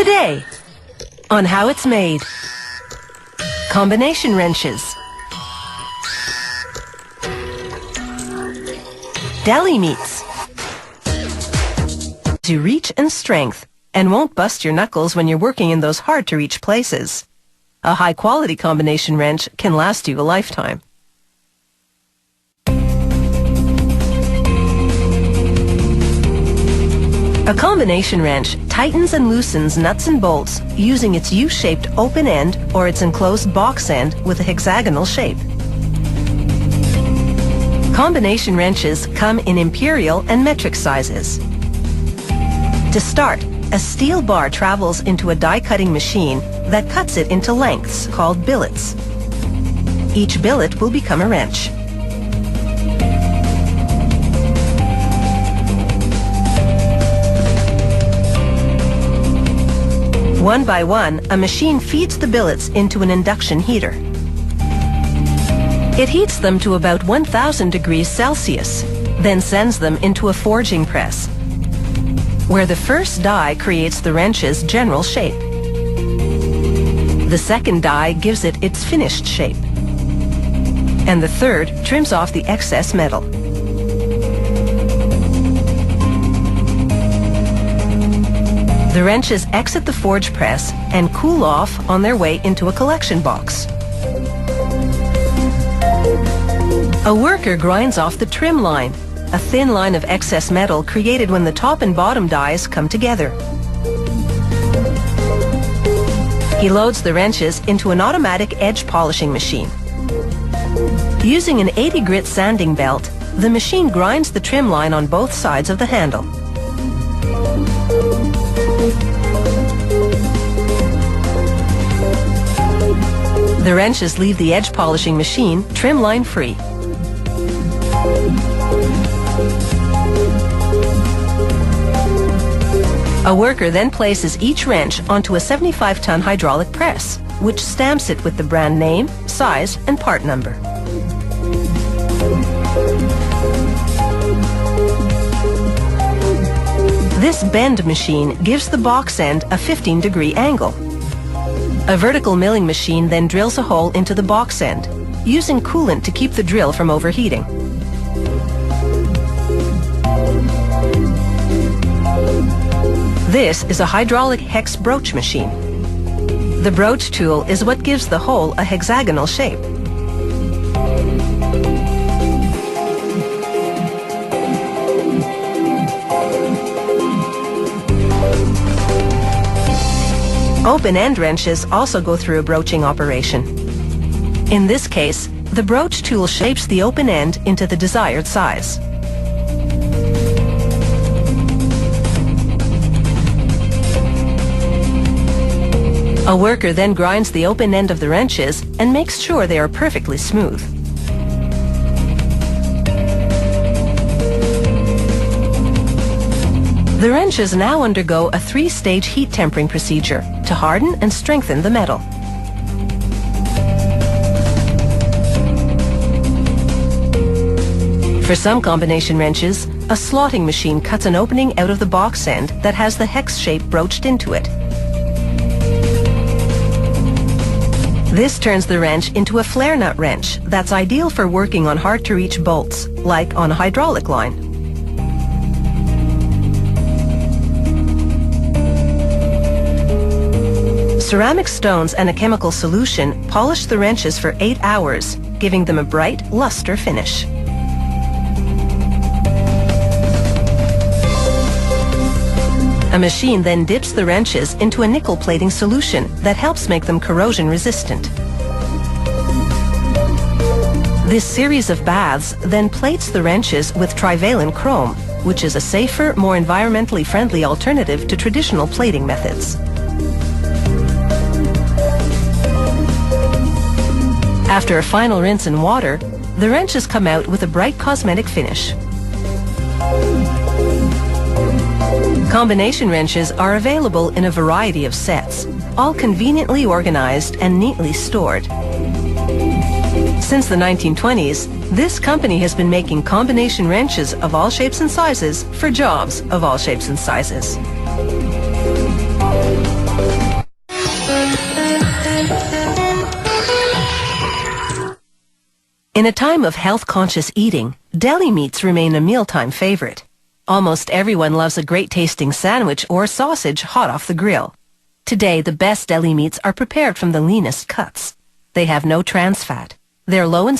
Today, on how it's made. Combination wrenches. Deli meats. To reach and strength, and won't bust your knuckles when you're working in those hard-to-reach places. A high-quality combination wrench can last you a lifetime. A combination wrench tightens and loosens nuts and bolts using its U-shaped open end or its enclosed box end with a hexagonal shape. Combination wrenches come in imperial and metric sizes. To start, a steel bar travels into a die-cutting machine that cuts it into lengths called billets. Each billet will become a wrench. One by one, a machine feeds the billets into an induction heater. It heats them to about 1000 degrees Celsius, then sends them into a forging press, where the first die creates the wrench's general shape. The second die gives it its finished shape, and the third trims off the excess metal. The wrenches exit the forge press and cool off on their way into a collection box. A worker grinds off the trim line, a thin line of excess metal created when the top and bottom dies come together. He loads the wrenches into an automatic edge polishing machine. Using an 80 grit sanding belt, the machine grinds the trim line on both sides of the handle. The wrenches leave the edge polishing machine trim line free. A worker then places each wrench onto a 75-ton hydraulic press, which stamps it with the brand name, size, and part number. This bend machine gives the box end a 15-degree angle. A vertical milling machine then drills a hole into the box end, using coolant to keep the drill from overheating. This is a hydraulic hex broach machine. The broach tool is what gives the hole a hexagonal shape. Open-end wrenches also go through a broaching operation. In this case, the broach tool shapes the open end into the desired size. A worker then grinds the open end of the wrenches and makes sure they are perfectly smooth. The wrenches now undergo a 3-stage heat tempering procedure to harden and strengthen the metal. For some combination wrenches, a slotting machine cuts an opening out of the box end that has the hex shape broached into it. This turns the wrench into a flare nut wrench that's ideal for working on hard-to-reach bolts, like on a hydraulic line. Ceramic stones and a chemical solution polish the wrenches for 8 hours, giving them a bright, luster finish. A machine then dips the wrenches into a nickel plating solution that helps make them corrosion resistant. This series of baths then plates the wrenches with trivalent chrome, which is a safer, more environmentally friendly alternative to traditional plating methods. After a final rinse in water, the wrenches come out with a bright cosmetic finish. Combination wrenches are available in a variety of sets, all conveniently organized and neatly stored. Since the 1920s, this company has been making combination wrenches of all shapes and sizes for jobs of all shapes and sizes. In a time of health-conscious eating, deli meats remain a mealtime favorite. Almost everyone loves a great-tasting sandwich or sausage hot off the grill. Today, the best deli meats are prepared from the leanest cuts. They have no trans fat. They're low in